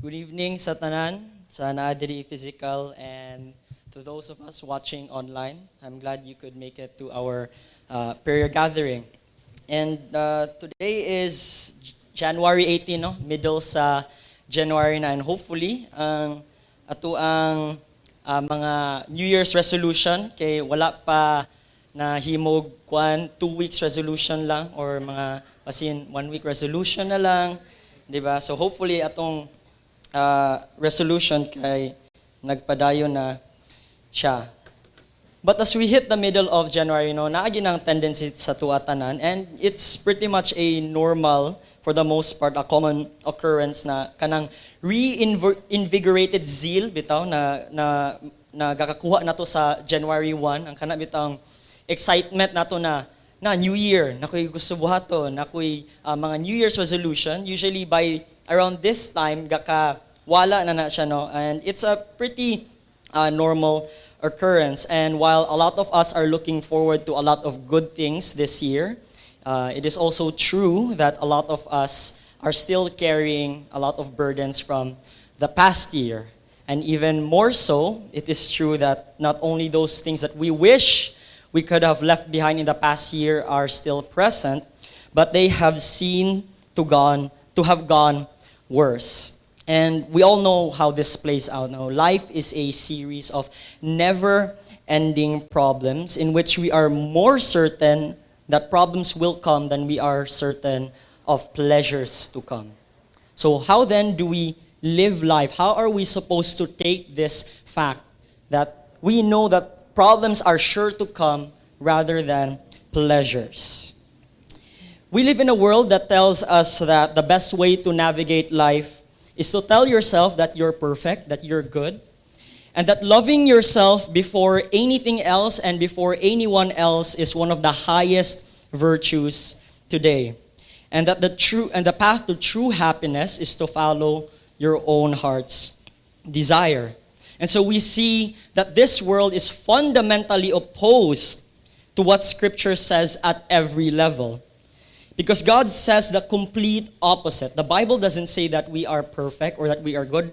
Good evening sa tanan, sa naadiri physical, and to those of us watching online. I'm glad you could make it to our prayer gathering. And today is January 18, no? Middle sa January na, and hopefully, ang ato ang mga New Year's resolution, kay wala pa na himog 2 weeks resolution lang, or mga pasin 1 week resolution na lang, di ba? So hopefully, atong resolution kay nagpadayon na siya. But as we hit the middle of January, naagi ng tendency sa tuatanan, and it's pretty much a normal, for the most part, a common occurrence na kanang reinvigorated zeal bitaw na gakakuha nato sa January 1, ang kana bitang excitement nato na New Year, nakoy gusto buhaton, nakoy mga New Year's resolution. Usually by around this time, wala na siya, no? And it's a pretty normal occurrence. And while a lot of us are looking forward to a lot of good things this year, it is also true that a lot of us are still carrying a lot of burdens from the past year. And even more so, it is true that not only those things that we wish we could have left behind in the past year are still present, but they have have gone worse. And we all know how this plays out now. Life is a series of never-ending problems in which we are more certain that problems will come than we are certain of pleasures to come. So how then do we live life? How are we supposed to take this fact that we know that problems are sure to come rather than pleasures? We live in a world that tells us that the best way to navigate life is to tell yourself that you're perfect, that you're good, and that loving yourself before anything else and before anyone else is one of the highest virtues today. And that the path to true happiness is to follow your own heart's desire. And so we see that this world is fundamentally opposed to what Scripture says at every level. Because God says the complete opposite. The Bible doesn't say that we are perfect or that we are good.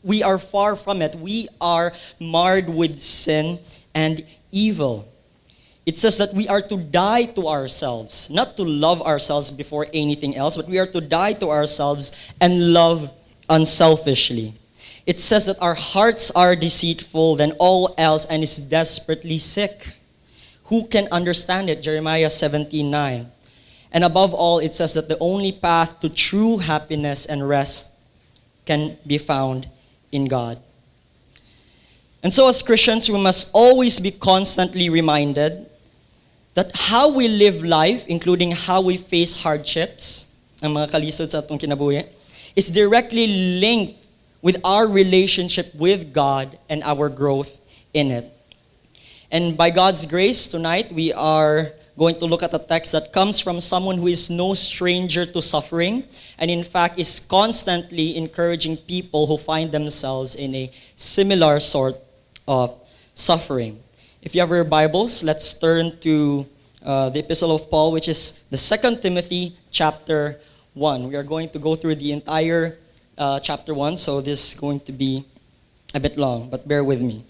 We are far from it. We are marred with sin and evil. It says that we are to die to ourselves, not to love ourselves before anything else, but we are to die to ourselves and love unselfishly. It says that our hearts are deceitful than all else and is desperately sick. Who can understand it? Jeremiah 17:9. And above all, it says that the only path to true happiness and rest can be found in God. And so as Christians, we must always be constantly reminded that how we live life, including how we face hardships, ang mga kalisod sa atong kinabuhi, is directly linked with our relationship with God and our growth in it. And by God's grace, tonight we are going to look at a text that comes from someone who is no stranger to suffering, and in fact is constantly encouraging people who find themselves in a similar sort of suffering. If you have your Bibles, let's turn to the Epistle of Paul, which is the 2 Timothy chapter 1. We are going to go through the entire chapter 1, so this is going to be a bit long, but bear with me.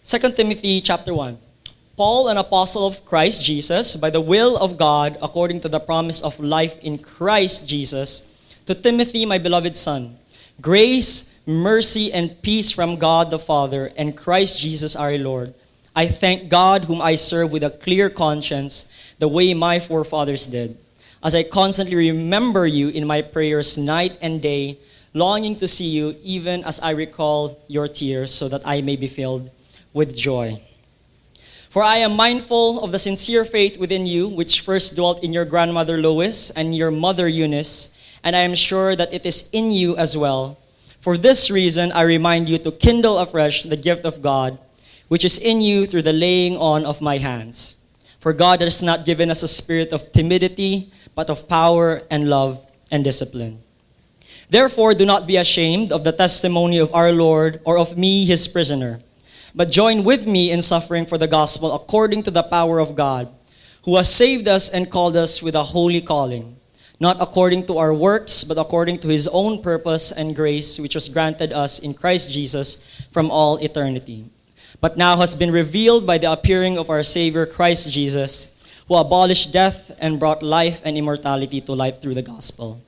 2 Timothy chapter 1. Paul, an apostle of Christ Jesus, by the will of God, according to the promise of life in Christ Jesus, to Timothy, my beloved son, grace, mercy, and peace from God the Father and Christ Jesus our Lord. I thank God whom I serve with a clear conscience, the way my forefathers did, as I constantly remember you in my prayers night and day, longing to see you even as I recall your tears, so that I may be filled with joy. For I am mindful of the sincere faith within you, which first dwelt in your grandmother Lois and your mother Eunice, and I am sure that it is in you as well. For this reason, I remind you to kindle afresh the gift of God, which is in you through the laying on of my hands. For God has not given us a spirit of timidity, but of power and love and discipline. Therefore, do not be ashamed of the testimony of our Lord or of me, his prisoner, but join with me in suffering for the gospel according to the power of God, who has saved us and called us with a holy calling, not according to our works, but according to his own purpose and grace, which was granted us in Christ Jesus from all eternity. But now has been revealed by the appearing of our Savior Christ Jesus, who abolished death and brought life and immortality to light through the gospel,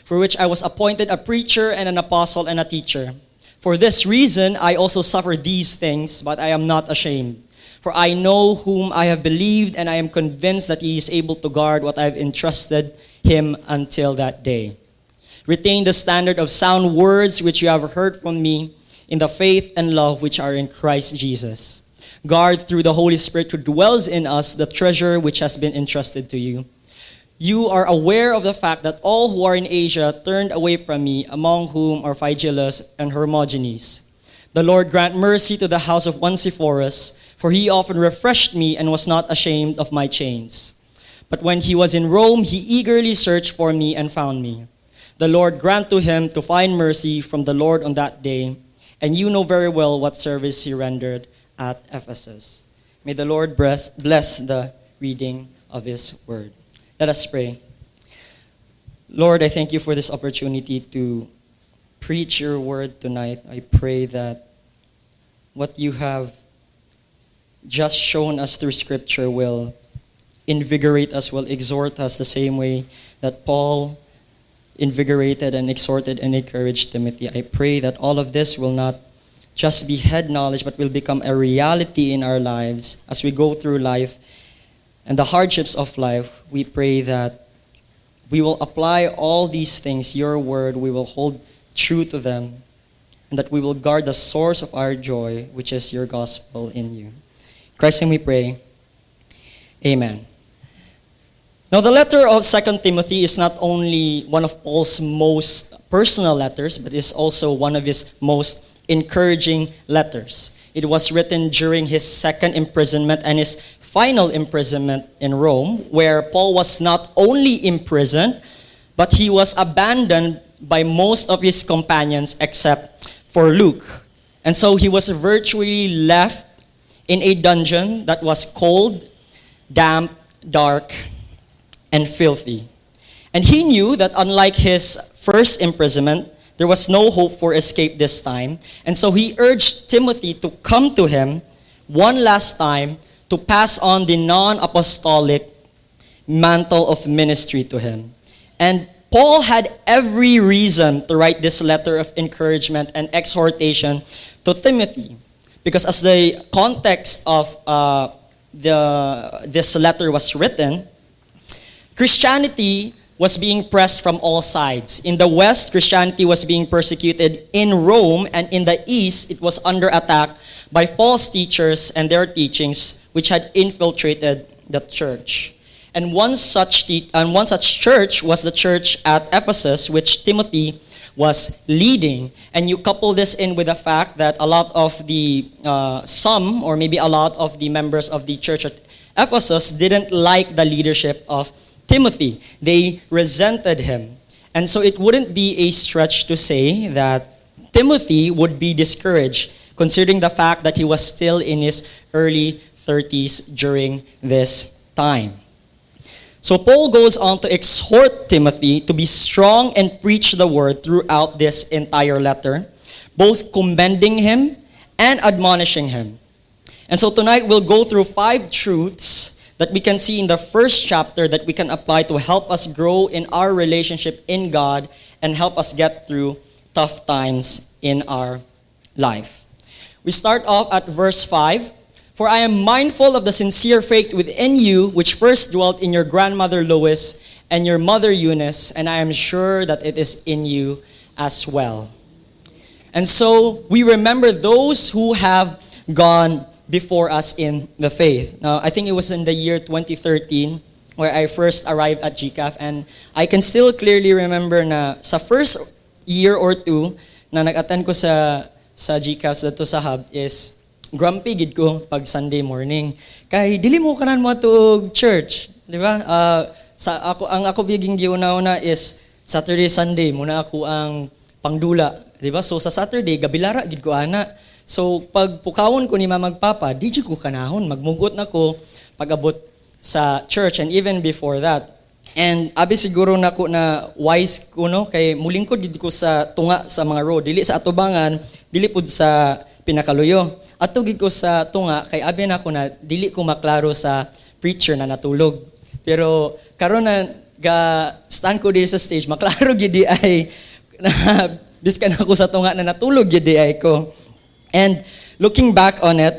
for which I was appointed a preacher and an apostle and a teacher. For this reason I also suffer these things, but I am not ashamed. For I know whom I have believed, and I am convinced that he is able to guard what I have entrusted him until that day. Retain the standard of sound words which you have heard from me in the faith and love which are in Christ Jesus. Guard through the Holy Spirit who dwells in us the treasure which has been entrusted to you. You are aware of the fact that all who are in Asia turned away from me, among whom are Phygelus and Hermogenes. The Lord grant mercy to the house of Onesiphorus, for he often refreshed me and was not ashamed of my chains. But when he was in Rome, he eagerly searched for me and found me. The Lord grant to him to find mercy from the Lord on that day, and you know very well what service he rendered at Ephesus. May the Lord bless the reading of his word. Let us pray. Lord, I thank you for this opportunity to preach your word tonight. I pray that what you have just shown us through Scripture will invigorate us, will exhort us the same way that Paul invigorated and exhorted and encouraged Timothy. I pray that all of this will not just be head knowledge, but will become a reality in our lives as we go through life and the hardships of life. We pray that we will apply all these things, your word, we will hold true to them, and that we will guard the source of our joy, which is your gospel in you. In Christ's name we pray. Amen. Now, the letter of 2 Timothy is not only one of Paul's most personal letters, but is also one of his most encouraging letters. It was written during his second imprisonment and his final imprisonment in Rome, where Paul was not only imprisoned, but he was abandoned by most of his companions except for Luke. And so he was virtually left in a dungeon that was cold, damp, dark, and filthy. And he knew that unlike his first imprisonment, there was no hope for escape this time. And so he urged Timothy to come to him one last time to pass on the non-apostolic mantle of ministry to him. And Paul had every reason to write this letter of encouragement and exhortation to Timothy, because as the context of this letter was written, Christianity was being pressed from all sides. In the West, Christianity was being persecuted in Rome, and in the East, it was under attack by false teachers and their teachings, which had infiltrated the church. And one such church was the church at Ephesus, which Timothy was leading. And you couple this in with the fact that a lot of the, some or maybe a lot of the members of the church at Ephesus didn't like the leadership of Timothy. They resented him. And so it wouldn't be a stretch to say that Timothy would be discouraged, considering the fact that he was still in his early 30s during this time. So Paul goes on to exhort Timothy to be strong and preach the word throughout this entire letter, both commending him and admonishing him. And so tonight we'll go through 5 truths that we can see in the first chapter that we can apply to help us grow in our relationship in God and help us get through tough times in our life. We start off at verse 5. For I am mindful of the sincere faith within you, which first dwelt in your grandmother Lois and your mother Eunice, and I am sure that it is in you as well. And so we remember those who have gone before us in the faith. Now, I think it was in the year 2013 where I first arrived at GCAF, and I can still clearly remember na sa first year or two na nag-attend ko sa GCAF dito sa hub is grumpy gid ko pag Sunday morning. Kay dili mo kanan mo to church, di ba? Ang ako biging giuna-una is Saturday Sunday muna ako ang pangdula, di ba? So sa Saturday gabilara gid ko ana. So pag pukawon ko ni Magpapa, di ko kanahon magmugot na ko pag-abot sa church. And even before that, And abi siguro nako na wise ko no kay mulingkod gid ko sa tunga sa mga road, dili sa atubangan, dili pud sa pinakaluyo. Ato gid ko sa tunga kay abi nako na dili ko maklaro sa preacher na natulog. Pero karon na ga stand ko diri sa stage, maklaro gid di ay na biskan ako sa tunga na natulog gid di ay ko. And looking back on it,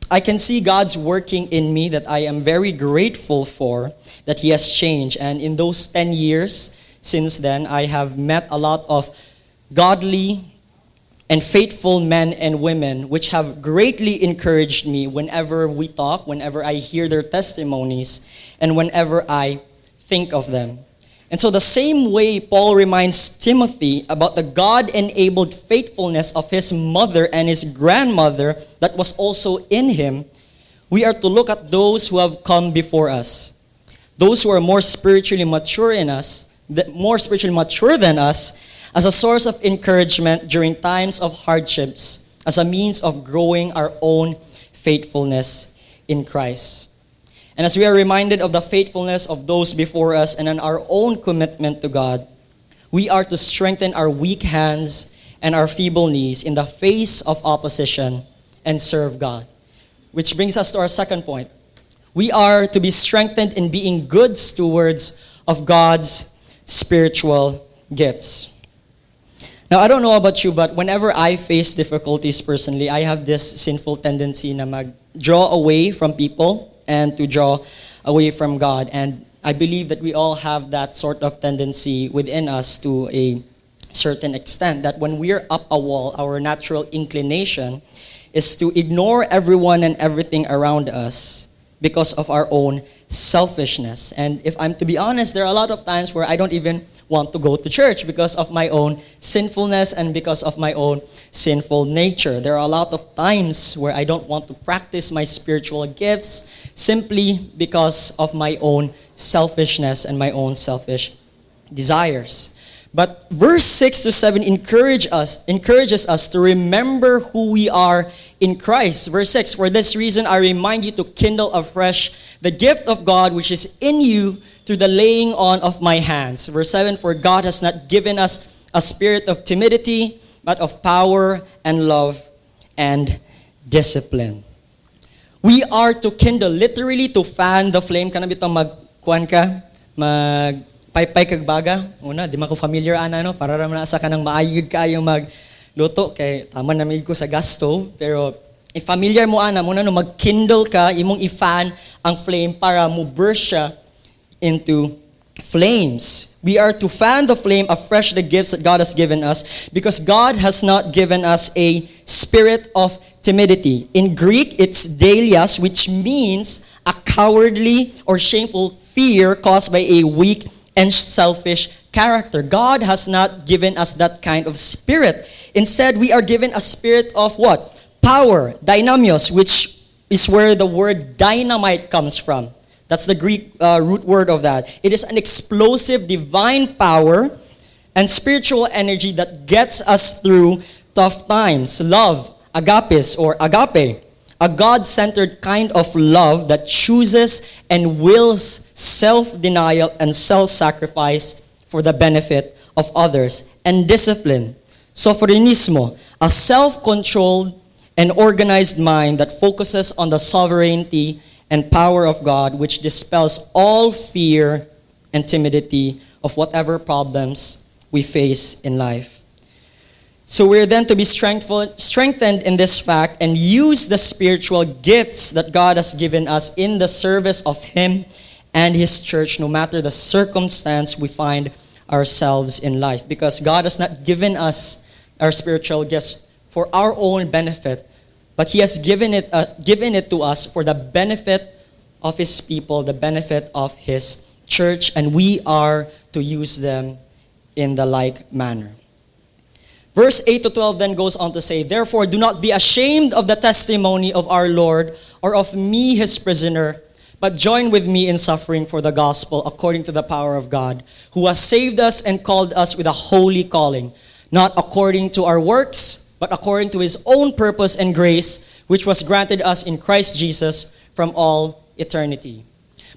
I can see God's working in me that I am very grateful for, that He has changed. And in those 10 years since then, I have met a lot of godly and faithful men and women which have greatly encouraged me whenever we talk, whenever I hear their testimonies, and whenever I think of them. And so the same way Paul reminds Timothy about the God-enabled faithfulness of his mother and his grandmother that was also in him, we are to look at those who have come before us. Those who are more spiritually mature than us, as a source of encouragement during times of hardships, as a means of growing our own faithfulness in Christ. And as we are reminded of the faithfulness of those before us and in our own commitment to God, we are to strengthen our weak hands and our feeble knees in the face of opposition and serve God. Which brings us to our second point. We are to be strengthened in being good stewards of God's spiritual gifts. Now, I don't know about you, but whenever I face difficulties personally, I have this sinful tendency na mag-draw away from people and to draw away from God. And I believe that we all have that sort of tendency within us to a certain extent, that when we're up a wall, our natural inclination is to ignore everyone and everything around us because of our own selfishness. And if I'm to be honest, there are a lot of times where I don't even want to go to church because of my own sinfulness and because of my own sinful nature. There are a lot of times where I don't want to practice my spiritual gifts simply because of my own selfishness and my own selfish desires. But verse 6 to 7 encourages us to remember who we are in Christ. Verse 6, for this reason I remind you to kindle afresh the gift of God which is in you through the laying on of my hands. Verse 7, for God has not given us a spirit of timidity, but of power and love and discipline. We are to kindle, literally to fan the flame. Kana bitong magkuan ka, magpaypay kag baga. Una, di man ko familiar ana no, para ra man asa ka nang maayod ka yung magluto kay tama na ko sa gas stove, pero if familiar mo ana mo na no, magkindle ka, imong i-fan ang flame para mo burst siya into flames. We are to fan the flame afresh the gifts that God has given us, because God has not given us a spirit of timidity. In Greek, it's delias, which means a cowardly or shameful fear caused by a weak and selfish character. God has not given us that kind of spirit. Instead, we are given a spirit of what? Power, dynamios, which is where the word dynamite comes from. That's the Greek root word of that. It is an explosive divine power and spiritual energy that gets us through tough times. Love, agapes or agape, a God-centered kind of love that chooses and wills self-denial and self-sacrifice for the benefit of others. And discipline, sophronismo, a self-controlled and organized mind that focuses on the sovereignty and power of God, which dispels all fear and timidity of whatever problems we face in life. So we're then to be strengthened in this fact and use the spiritual gifts that God has given us in the service of Him and His church, no matter the circumstance we find ourselves in life. Because God has not given us our spiritual gifts for our own benefit, but He has given it to us for the benefit of His people, the benefit of His church, and we are to use them in the like manner. Verse 8 to 12 then goes on to say, therefore, do not be ashamed of the testimony of our Lord or of me, His prisoner, but join with me in suffering for the gospel according to the power of God, who has saved us and called us with a holy calling, not according to our works, but according to His own purpose and grace, which was granted us in Christ Jesus from all eternity.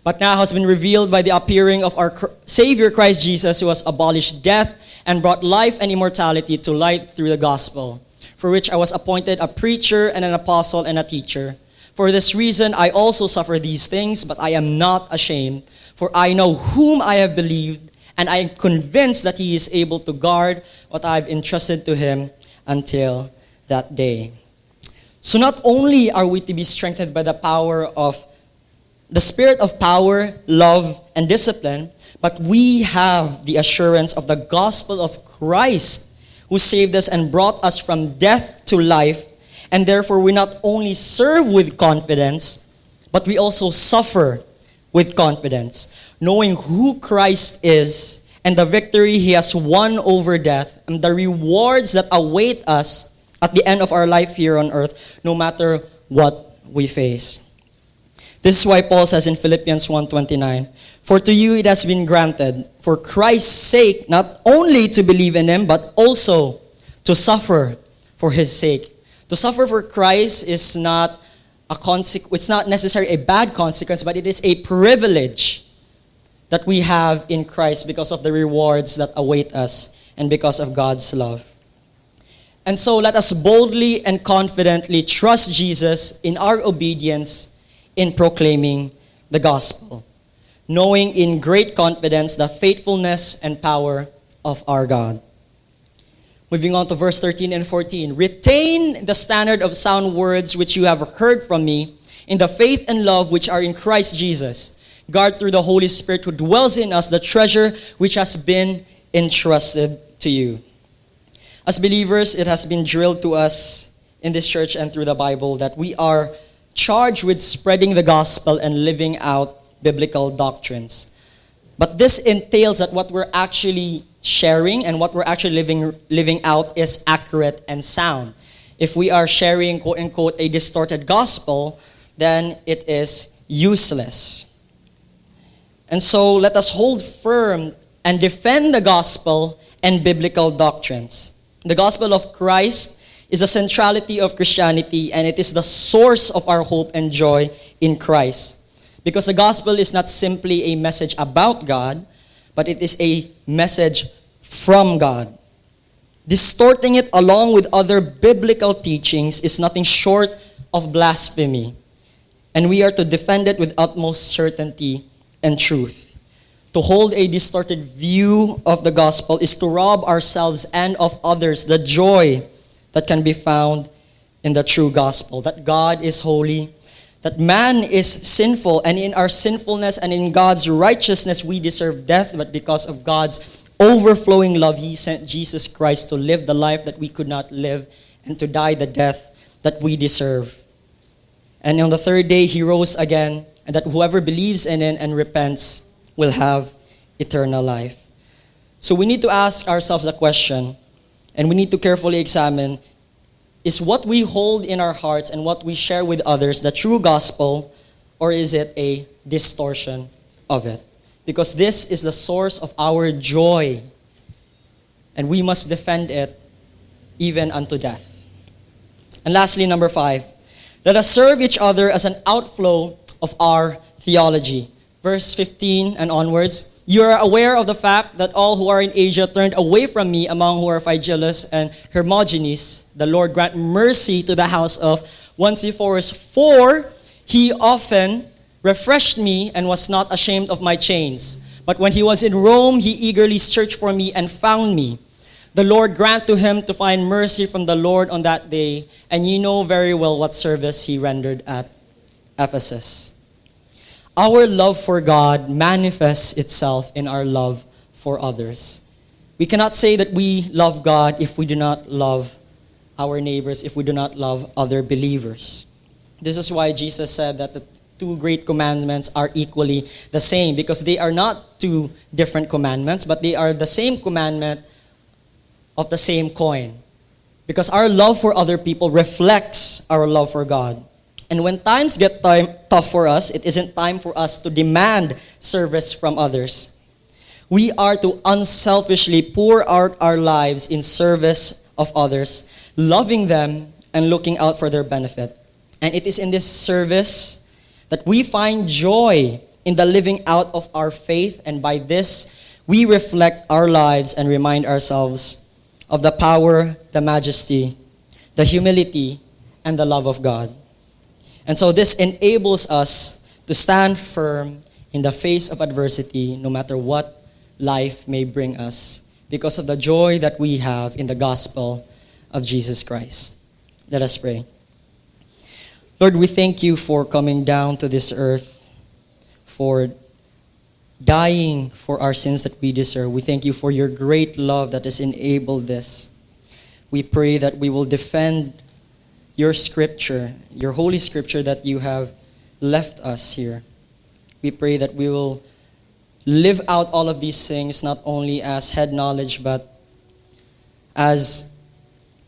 but now has been revealed by the appearing of our Savior Christ Jesus, who has abolished death and brought life and immortality to light through the gospel, for which I was appointed a preacher and an apostle and a teacher. For this reason I also suffer these things, but I am not ashamed, for I know whom I have believed, and I am convinced that he is able to guard what I have entrusted to him until that day. So not only are we to be strengthened by the power of the spirit of power, love, and discipline, but we have the assurance of the gospel of Christ, who saved us and brought us from death to life, and therefore we not only serve with confidence, but we also suffer with confidence, knowing who Christ is and the victory he has won over death and the rewards that await us at the end of our life here on earth, no matter what we face. This is why Paul says in Philippians 1:29, "For to you it has been granted, for Christ's sake, not only to believe in him, but also to suffer for his sake." To suffer for Christ is not it's not necessarily a bad consequence, but it is a privilege that we have in Christ because of the rewards that await us and because of God's love. And so let us boldly and confidently trust Jesus in our obedience in proclaiming the gospel, knowing in great confidence the faithfulness and power of our God. Moving on to verse 13 and 14. "Retain the standard of sound words which you have heard from me, in the faith and love which are in Christ Jesus. Guard through the Holy Spirit who dwells in us the treasure which has been entrusted to you." As believers, it has been drilled to us in this church and through the Bible that we are charged with spreading the gospel and living out biblical doctrines. But this entails that what we're actually sharing and what we're actually living out is accurate and sound. If we are sharing, quote unquote, a distorted gospel, then it is useless. And so let us hold firm and defend the gospel and biblical doctrines. The gospel of Christ is the centrality of Christianity, and it is the source of our hope and joy in Christ. Because the gospel is not simply a message about God, but it is a message from God. Distorting it along with other biblical teachings is nothing short of blasphemy, and we are to defend it with utmost certainty and truth. To hold a distorted view of the gospel is to rob ourselves and of others the joy that can be found in the true gospel, that God is holy, that man is sinful, and in our sinfulness and in God's righteousness we deserve death, but because of God's overflowing love, he sent Jesus Christ to live the life that we could not live and to die the death that we deserve. And on the third day he rose again, and that whoever believes in him and repents will have eternal life. So we need to ask ourselves a question, and we need to carefully examine, is what we hold in our hearts and what we share with others the true gospel, or is it a distortion of it? Because this is the source of our joy, and we must defend it even unto death. And lastly, number 5, let us serve each other as an outflow of our theology. Verse 15 and onwards, "You are aware of the fact that all who are in Asia turned away from me, among who are Phygelus and Hermogenes. The Lord grant mercy to the house of Onesiphorus, for he often refreshed me and was not ashamed of my chains. But when he was in Rome, he eagerly searched for me and found me. The Lord grant to him to find mercy from the Lord on that day, and you know very well what service he rendered at Ephesus." Our love for God manifests itself in our love for others. We cannot say that we love God if we do not love our neighbors, if we do not love other believers. This is why Jesus said that the 2 great commandments are equally the same, because they are not 2 different commandments, but they are the same commandment of the same coin. Because our love for other people reflects our love for God. And when times get tough for us, it isn't time for us to demand service from others. We are to unselfishly pour out our lives in service of others, loving them and looking out for their benefit. And it is in this service that we find joy in the living out of our faith, and by this, we reflect our lives and remind ourselves of the power, the majesty, the humility, and the love of God. And so this enables us to stand firm in the face of adversity, no matter what life may bring us, because of the joy that we have in the gospel of Jesus Christ. Let us pray. Lord, we thank you for coming down to this earth, for dying for our sins that we deserve. We thank you for your great love that has enabled this. We pray that we will defend your scripture, your holy scripture that you have left us here. We pray that we will live out all of these things not only as head knowledge, but as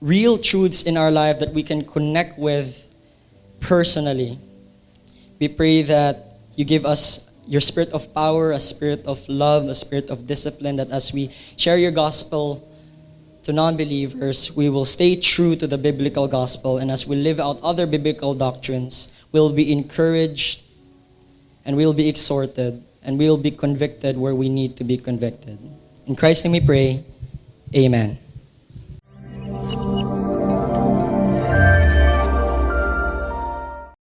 real truths in our life that we can connect with personally. We pray that you give us your spirit of power, a spirit of love, a spirit of discipline, that as we share your gospel to non-believers, we will stay true to the biblical gospel, and as we live out other biblical doctrines, we'll be encouraged and we'll be exhorted and we'll be convicted where we need to be convicted. In Christ's name we pray, amen.